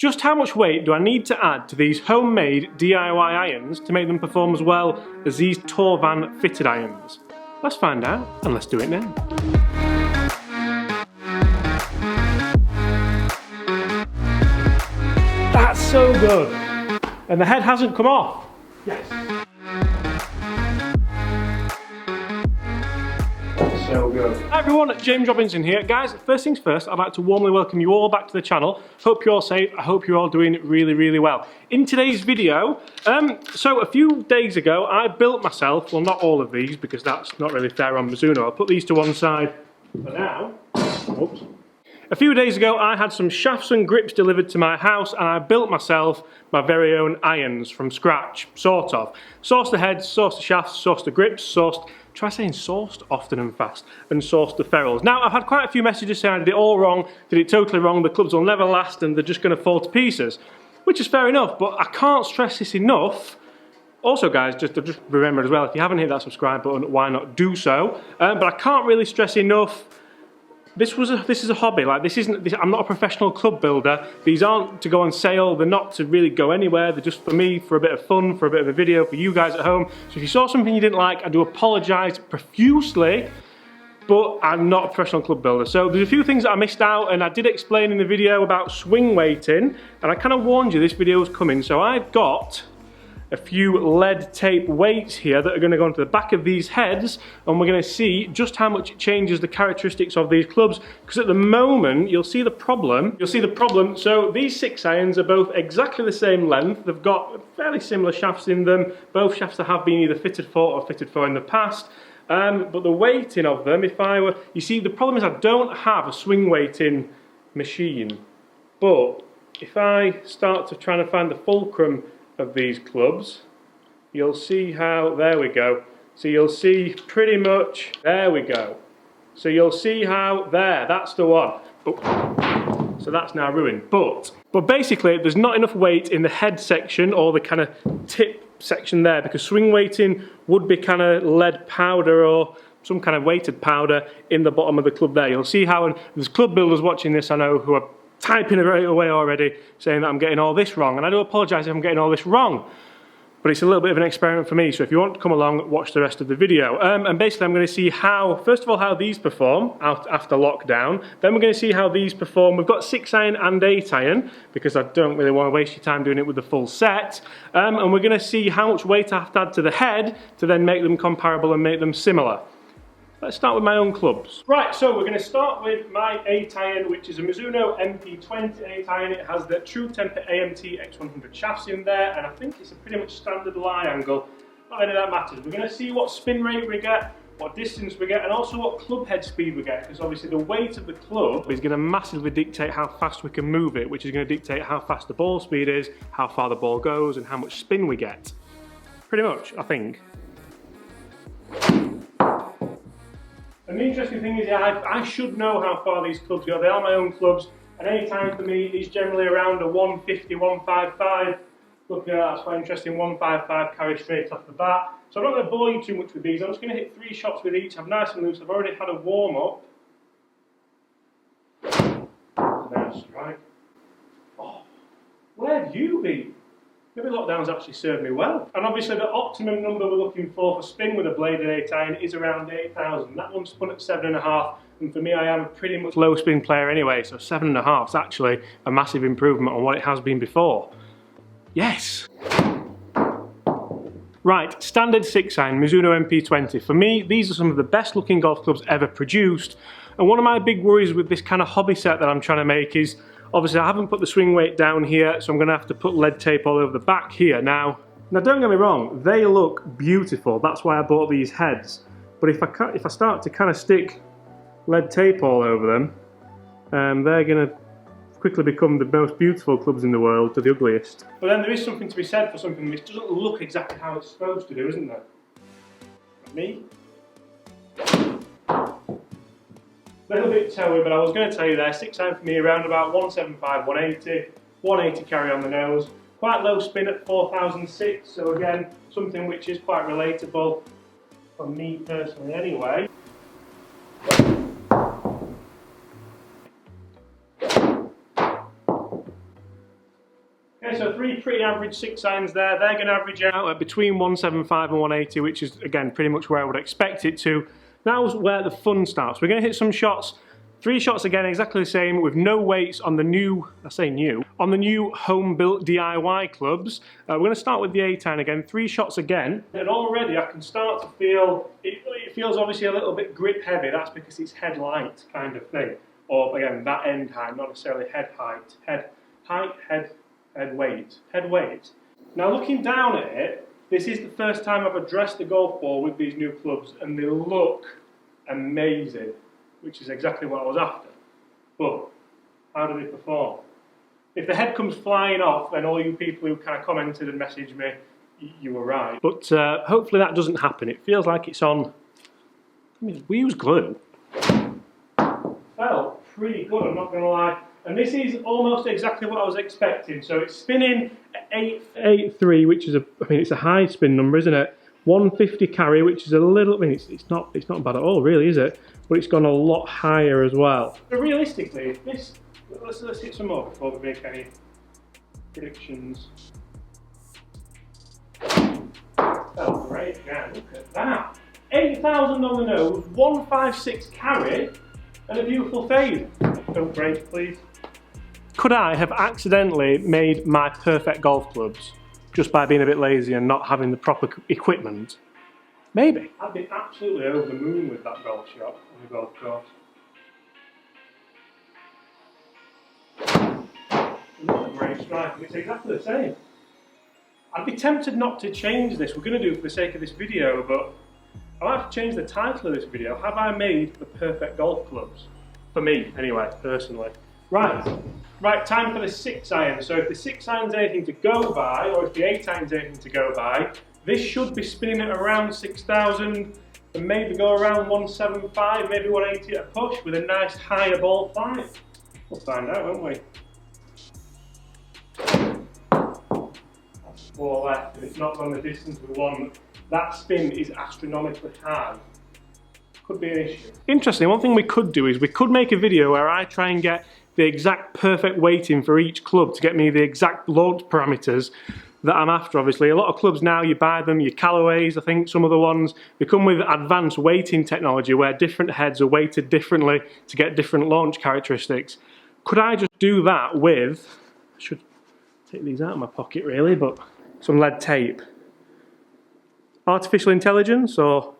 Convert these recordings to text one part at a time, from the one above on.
Just how much weight do I need to add to these homemade DIY irons to make them perform as well as these Torvan fitted irons? Let's find out, and let's do it now. That's so good. And the head hasn't come off. Yes. So good. Hi everyone, James Robinson here. Guys, first things first, I'd like to warmly welcome you all back to the channel. Hope you're all safe. I hope you're all doing really well. In today's video, so a few days ago, I built myself, well not all of these because that's not really fair on Mizuno. I'll put these to one side for now. Oops. A few days ago, I had some shafts and grips delivered to my house and I built myself my very own irons from scratch, sort of. Sourced the heads, sourced the shafts, sourced the grips, try saying sourced often and fast, and sourced the ferrules. Now, I've had quite a few messages saying I did it all wrong, did it totally wrong, the clubs will never last and they're just going to fall to pieces. Which is fair enough, but I can't stress this enough. Also guys, just remember as well, if you haven't hit that subscribe button, why not do so? But I can't really stress enough, this is a hobby. Like I'm not a professional club builder. These aren't to go on sale. They're not to really go anywhere. They're just for me, for a bit of fun, for a bit of a video for you guys at home. So if you saw something you didn't like, I do apologise profusely, but I'm not a professional club builder. So there's a few things that I missed out, and I did explain in the video about swing weighting, and I kind of warned you this video was coming. So I've got a few lead tape weights here that are going to go onto the back of these heads, and we're going to see just how much it changes the characteristics of these clubs, because at the moment you'll see the problem. So these 6 irons are both exactly the same length. They've got fairly similar shafts in them. Both shafts have been either fitted for or fitted for in the past. But the weighting of them, you see the problem is I don't have a swing weighting machine, but if I start to try to find the fulcrum of these clubs, you'll see how, there we go. So you'll see pretty much, there we go. So you'll see how, that's the one. Oh, so that's now ruined. But basically there's not enough weight in the head section or the kind of tip section there, because swing weighting would be kind of lead powder or some kind of weighted powder in the bottom of the club there. You'll see how, and there's club builders watching this I know who are typing right away already saying that I'm getting all this wrong, and I do apologise if I'm getting all this wrong, but it's a little bit of an experiment for me. So if you want to come along, watch the rest of the video. And basically I'm going to see how, first of all, how these perform after lockdown. Then we're going to see how these perform. We've got 6 iron and 8 iron because I don't really want to waste your time doing it with the full set. And we're going to see how much weight I have to add to the head to then make them comparable and make them similar. Let's start with my own clubs. Right, so we're going to start with my 8 iron, which is a Mizuno MP20 8 iron. It has the True Temper AMT X100 shafts in there, and I think it's a pretty much standard lie angle. Not any of that matters. We're going to see what spin rate we get, what distance we get, and also what club head speed we get, because obviously the weight of the club is going to massively dictate how fast we can move it, which is going to dictate how fast the ball speed is, how far the ball goes, and how much spin we get. Pretty much, I think. And the interesting thing is, I should know how far these clubs go. They are my own clubs, and any time for me is generally around a 150, 155. Looking at that, that's quite interesting. 155 carry straight off the bat. So I'm not going to bore you too much with these. I'm just going to hit 3 shots with each. I'm nice and loose. I've already had a warm up. Now strike. Oh, where have you been? Maybe lockdown's actually served me well. And obviously the optimum number we're looking for spin with a bladed 8 iron is around 8,000. That one's spun at 7.5, and for me I am a pretty much low spin player anyway, so 7.5 is actually a massive improvement on what it has been before. Yes! Right, standard 6 iron, Mizuno MP20. For me, these are some of the best looking golf clubs ever produced, and one of my big worries with this kind of hobby set that I'm trying to make is, obviously I haven't put the swing weight down here, so I'm going to have to put lead tape all over the back here. Now don't get me wrong, they look beautiful, that's why I bought these heads. But if I start to kind of stick lead tape all over them, they're going to quickly become the most beautiful clubs in the world to the ugliest. But then there is something to be said for something which doesn't look exactly how it's supposed to do, isn't there? Me? A little bit toey, but I was going to tell you there, 6 iron for me around about 175, 180, 180 carry on the nose. Quite low spin at 4006, so again, something which is quite relatable for me personally anyway. Okay, so 3 pretty average 6 irons there. They're going to average out at between 175 and 180, which is, again, pretty much where I would expect it to. Now's where the fun starts. We're going to hit some shots. 3 shots again, exactly the same, with no weights on the new, I say new, on the new home-built DIY clubs. We're going to start with the 8 iron again, 3 shots again, and already I can start to feel, it feels obviously a little bit grip heavy. That's because it's head light kind of thing. Or again, that end height, not necessarily head height. Head height, head weight. Now looking down at it, this is the first time I've addressed the golf ball with these new clubs, and they look amazing, which is exactly what I was after. But how do they perform? If the head comes flying off, then all you people who kind of commented and messaged me, you were right. But hopefully that doesn't happen. It feels like it's on, I mean, we use glue. Felt pretty good, I'm not going to lie. And this is almost exactly what I was expecting. So it's spinning at 8.3, which is it's a high spin number, isn't it? 150 carry, which is a little, it's not bad at all, really, is it? But it's gone a lot higher as well. But realistically, if this, let's hit some more before we make any predictions. Oh, great, yeah, look at that. 8,000 on the nose, 156 carry, and a beautiful fade. Don't break, please. Could I have accidentally made my perfect golf clubs just by being a bit lazy and not having the proper equipment? Maybe. I'd be absolutely over the moon with that golf shot on the golf course. Another great strike, and it's exactly the same. I'd be tempted not to change this. We're going to do it for the sake of this video, but I'll have to change the title of this video. Have I made the perfect golf clubs? For me, anyway, personally. Right, time for the 6 iron. So if the 6 iron's anything to go by, or if the 8 iron's anything to go by, this should be spinning at around 6,000 and maybe go around 175, maybe 180 at a push with a nice higher ball flight. We'll find out, won't we? That's 4 left, and it's not gone the distance we want. That spin is astronomically high. Could be an issue. Interesting, one thing we could do is we could make a video where I try and get the exact perfect weighting for each club to get me the exact launch parameters that I'm after. Obviously, a lot of clubs now, you buy them, your Callaways, I think some of the ones, they come with advanced weighting technology where different heads are weighted differently to get different launch characteristics. Could I just do that with, I should take these out of my pocket really, but some lead tape. Artificial intelligence or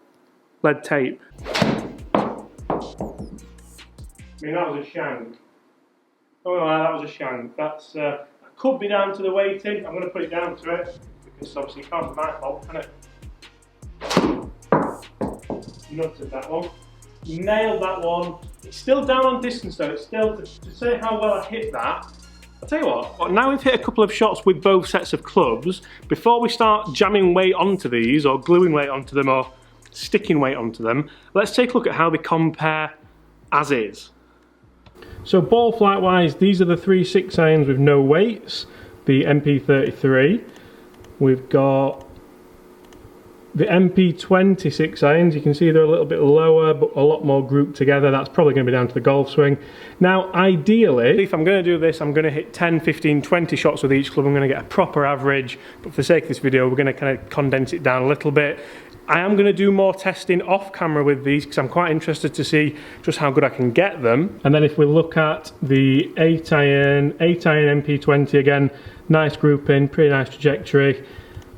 lead tape? I mean, that was a shank. Oh no, that was a shank. That's that could be down to the weighting. I'm going to put it down to it because obviously it can't be my fault, can it? Nutted that one. Nailed that one. It's still down on distance though. It's still to say how well I hit that. I'll tell you what. Now we've hit a couple of shots with both sets of clubs. Before we start jamming weight onto these, or gluing weight onto them, or sticking weight onto them, let's take a look at how they compare as is. So ball flight wise, these are the 3 6 irons with no weights, the MP33. We've got the MP26 irons. You can see they're a little bit lower but a lot more grouped together. That's probably going to be down to the golf swing. Now ideally, if I'm going to do this, I'm going to hit 10, 15, 20 shots with each club. I'm going to get a proper average, but for the sake of this video we're going to kind of condense it down a little bit. I am going to do more testing off camera with these because I'm quite interested to see just how good I can get them. And then if we look at the 8 iron MP20 again, nice grouping, pretty nice trajectory.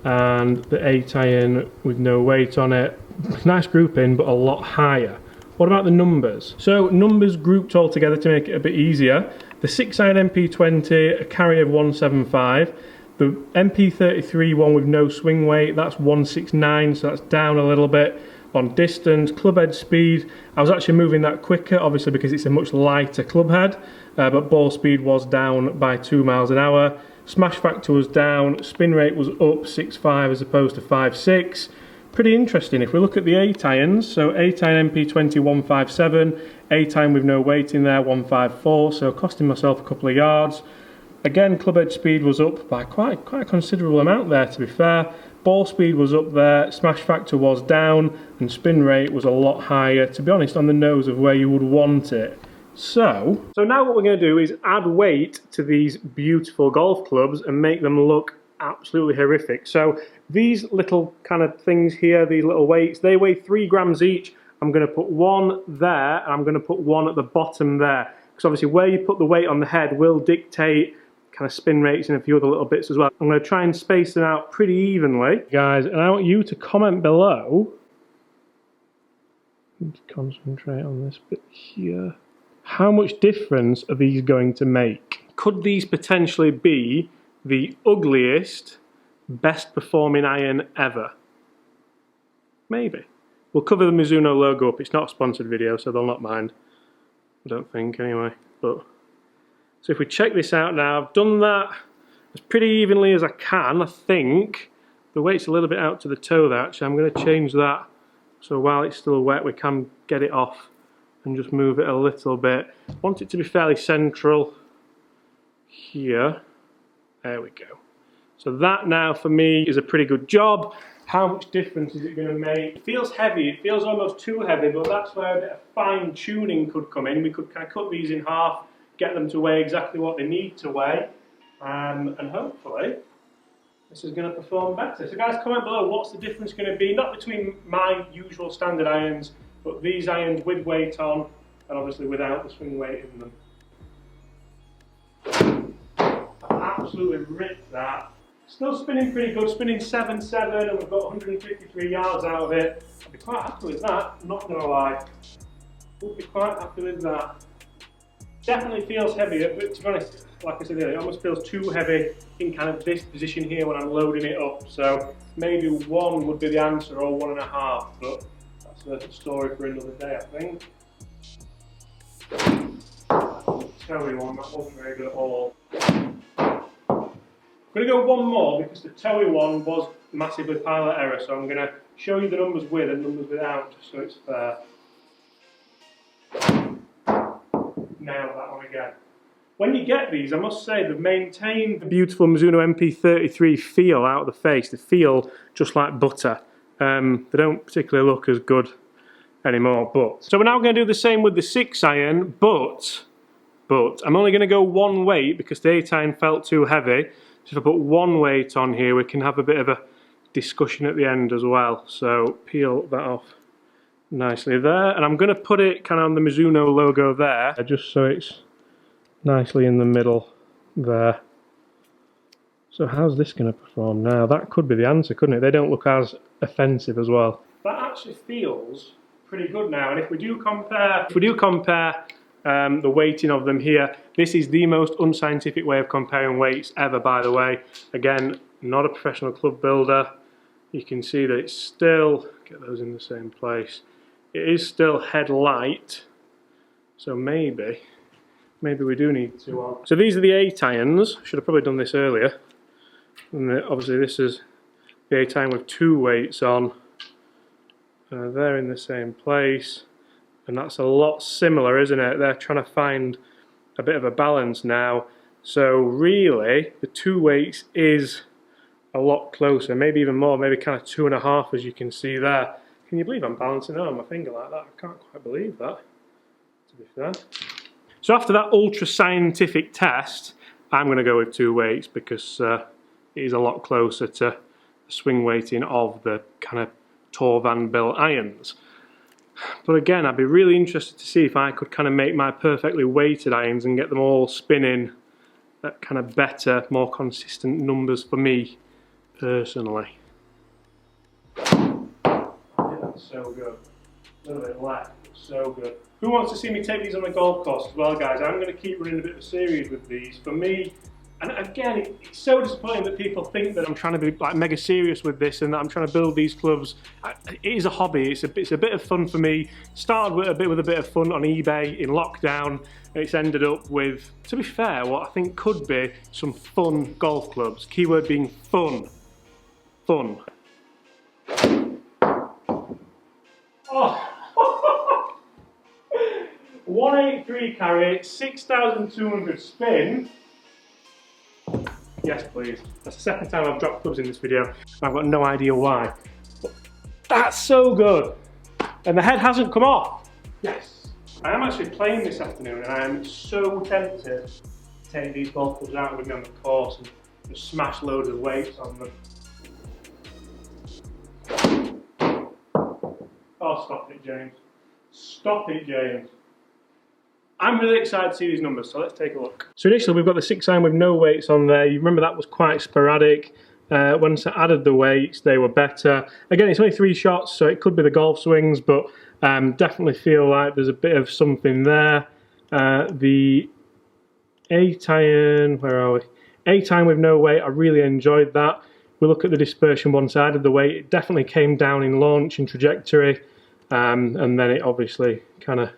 And the 8 iron with no weight on it, nice grouping but a lot higher. What about the numbers? So numbers grouped all together to make it a bit easier. The 6 iron MP20, a carry of 175. The MP33 one with no swing weight, that's 169, so that's down a little bit. On distance, club head speed, I was actually moving that quicker, obviously because it's a much lighter club head, but ball speed was down by 2 miles an hour. Smash factor was down, spin rate was up 6.5 as opposed to 5.6. Pretty interesting. If we look at the 8 irons, so 8 iron MP20 157, 8 iron with no weight in there 154, so costing myself a couple of yards. Again, club head speed was up by quite a considerable amount there, to be fair. Ball speed was up there, smash factor was down, and spin rate was a lot higher, to be honest, on the nose of where you would want it. So now what we're going to do is add weight to these beautiful golf clubs and make them look absolutely horrific. So these little kind of things here, these little weights, they weigh 3 grams each. I'm going to put one there and I'm going to put one at the bottom there, because obviously where you put the weight on the head will dictate kind of spin rates and a few other little bits as well. I'm going to try and space them out pretty evenly, guys, and I want you to comment below. Let's concentrate on this bit here. How much difference are these going to make? Could these potentially be the ugliest, best performing iron ever? Maybe. We'll cover the Mizuno logo up. It's not a sponsored video, so they'll not mind. I don't think, anyway. But so if we check this out now, I've done that as pretty evenly as I can, I think. The weight's a little bit out to the toe there, actually. I'm going to change that so while it's still wet, we can get it off and just move it a little bit. I want it to be fairly central here. There we go. So that now for me is a pretty good job. How much difference is it going to make? It feels heavy, it feels almost too heavy, but that's where a bit of fine tuning could come in. We could kind of cut these in half, get them to weigh exactly what they need to weigh, and hopefully this is going to perform better. So guys, comment below what's the difference going to be, not between my usual standard irons, but these irons with weight on, and obviously without the swing weight in them. I've absolutely ripped that. Still spinning pretty good, spinning 7.7, and we've got 153 yards out of it. I'd be quite happy with that, not gonna lie. Would be quite happy with that. Definitely feels heavier, but to be honest, like I said earlier, it almost feels too heavy in kind of this position here when I'm loading it up. So maybe 1 would be the answer, or 1.5, but that's a story for another day, I think. Toey one, that wasn't very good at all. I'm going to go one more because the Toey one was massively pilot error, so I'm going to show you the numbers with and numbers without, just so it's fair. Now that one again. When you get these, I must say, they've maintained the beautiful Mizuno MP33 feel out of the face. They feel just like butter. They don't particularly look as good anymore, but... So we're now going to do the same with the 6 iron, but I'm only going to go one weight because the 8 iron felt too heavy. So if I put one weight on here, we can have a bit of a discussion at the end as well. So peel that off nicely there. And I'm going to put it kind of on the Mizuno logo there, just so it's nicely in the middle there. So how's this going to perform now? That could be the answer, couldn't it? They don't look as offensive as well. That actually feels pretty good now. And if we do compare the weighting of them here, this is the most unscientific way of comparing weights ever, by the way. Again, not a professional club builder. You can see that it's still, get those in the same place, it is still head light, so maybe we do need 2 on. So these are the 8 irons. Should have probably done this earlier. And obviously this is the 8 iron with 2 weights on. They're in the same place. And that's a lot similar, isn't it? They're trying to find a bit of a balance now. So really, the 2 weights is a lot closer, maybe even more, maybe kind of 2.5 as you can see there. Can you believe I'm balancing on my finger like that? I can't quite believe that, to be fair. So after that ultra scientific test, I'm going to go with 2 weights because it is a lot closer to the swing weighting of the kind of Tor Van Bil irons. But again, I'd be really interested to see if I could kind of make my perfectly weighted irons and get them all spinning at kind of better, more consistent numbers for me, personally. Yeah, that's so good. A little bit left, but so good. Who wants to see me take these on the golf course as well, guys? I'm going to keep running a bit of a series with these. For me, and again, it's so disappointing that people think that I'm trying to be like mega serious with this and that I'm trying to build these clubs. It is a hobby. It's a bit of fun for me. Started with a bit of fun on eBay in lockdown, and it's ended up with, to be fair, what I think could be some fun golf clubs. Keyword being fun. Fun. Oh. 183 carry, 6,200 spin. Yes, please. That's the second time I've dropped clubs in this video. I've got no idea why. But that's so good. And the head hasn't come off. Yes. I am actually playing this afternoon and I am so tempted to take these golf clubs out with me on the course and just smash loads of weights on them. Oh, stop it, James. Stop it, James. I'm really excited to see these numbers, so let's take a look. So initially we've got the 6-iron with no weights on there. You remember that was quite sporadic. Once I added the weights, they were better. Again, it's only 3 shots, so it could be the golf swings, but definitely feel like there's a bit of something there. The 8-iron, where are we? 8-iron with no weight, I really enjoyed that. We look at the dispersion once I added the weight, it definitely came down in launch and trajectory, and then it obviously kind of,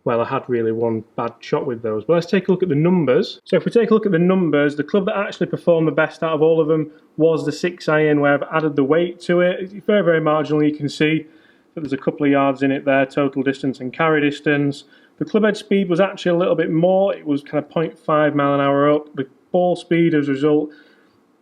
well, I had really one bad shot with those. But let's take a look at the numbers. So if we take a look at the numbers, the club that actually performed the best out of all of them was the 6-iron, where I've added the weight to it. It's very, very marginal. You can see that there's a couple of yards in it there, total distance and carry distance. The club head speed was actually a little bit more. It was kind of 0.5 mile an hour up. The ball speed as a result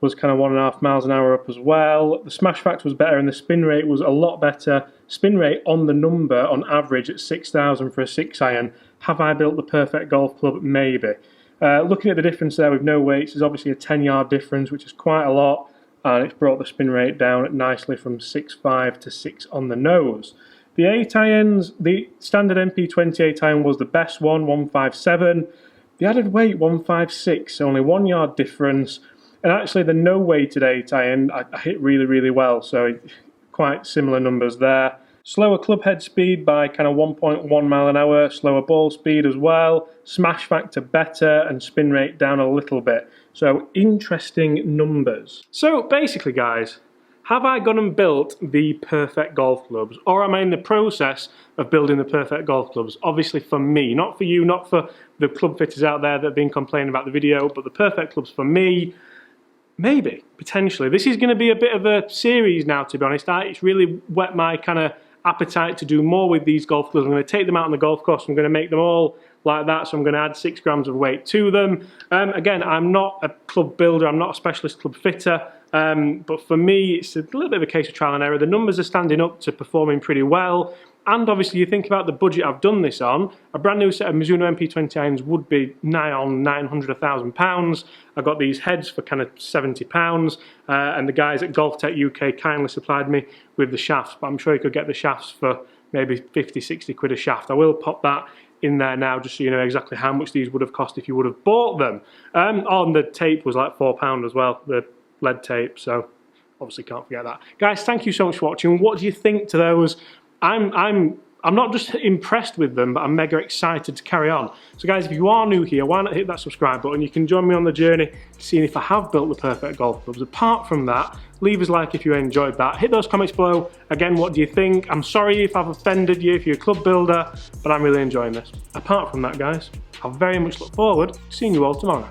was kind of 1.5 miles an hour up as well. The smash factor was better and the spin rate was a lot better. Spin rate on the number on average at 6,000 for a 6-iron. Have I built the perfect golf club? Maybe. Looking at the difference there with no weights, there's obviously a 10-yard difference, which is quite a lot, and it's brought the spin rate down nicely from 6.5 to 6 on the nose. The 8-irons, the standard MP20 8-iron was the best one, 157. The added weight, 156, only 1 yard difference. And actually the no weighted 8-iron, I hit really, really well, so quite similar numbers there. Slower club head speed by kind of 1.1 mile an hour, slower ball speed as well, smash factor better, and spin rate down a little bit. So interesting numbers. So basically guys, have I gone and built the perfect golf clubs, or am I in the process of building the perfect golf clubs? Obviously for me, not for you, not for the club fitters out there that have been complaining about the video, but the perfect clubs for me. Maybe, potentially. This is going to be a bit of a series now, to be honest. It's really whet my kind of appetite to do more with these golf clubs. I'm going to take them out on the golf course. I'm going to make them all like that, so I'm going to add 6 grams of weight to them. Again, I'm not a club builder. I'm not a specialist club fitter. But for me, it's a little bit of a case of trial and error. The numbers are standing up to performing pretty well. And obviously you think about the budget I've done this on, a brand new set of Mizuno MP20 irons would be nigh on 900, £1,000. I got these heads for kind of £70, and the guys at Golf Tech UK kindly supplied me with the shafts, but I'm sure you could get the shafts for maybe 50, 60 quid a shaft. I will pop that in there now just so you know exactly how much these would have cost if you would have bought them. On the tape was like £4 as well, the lead tape, so obviously can't forget that. Guys, thank you so much for watching. What do you think to those? I'm not just impressed with them, but I'm mega excited to carry on. So guys, if you are new here, why not hit that subscribe button? You can join me on the journey seeing if I have built the perfect golf clubs. Apart from that, leave us a like if you enjoyed that. Hit those comments below. Again, what do you think? I'm sorry if I've offended you, if you're a club builder, but I'm really enjoying this. Apart from that, guys, I very much look forward to seeing you all tomorrow.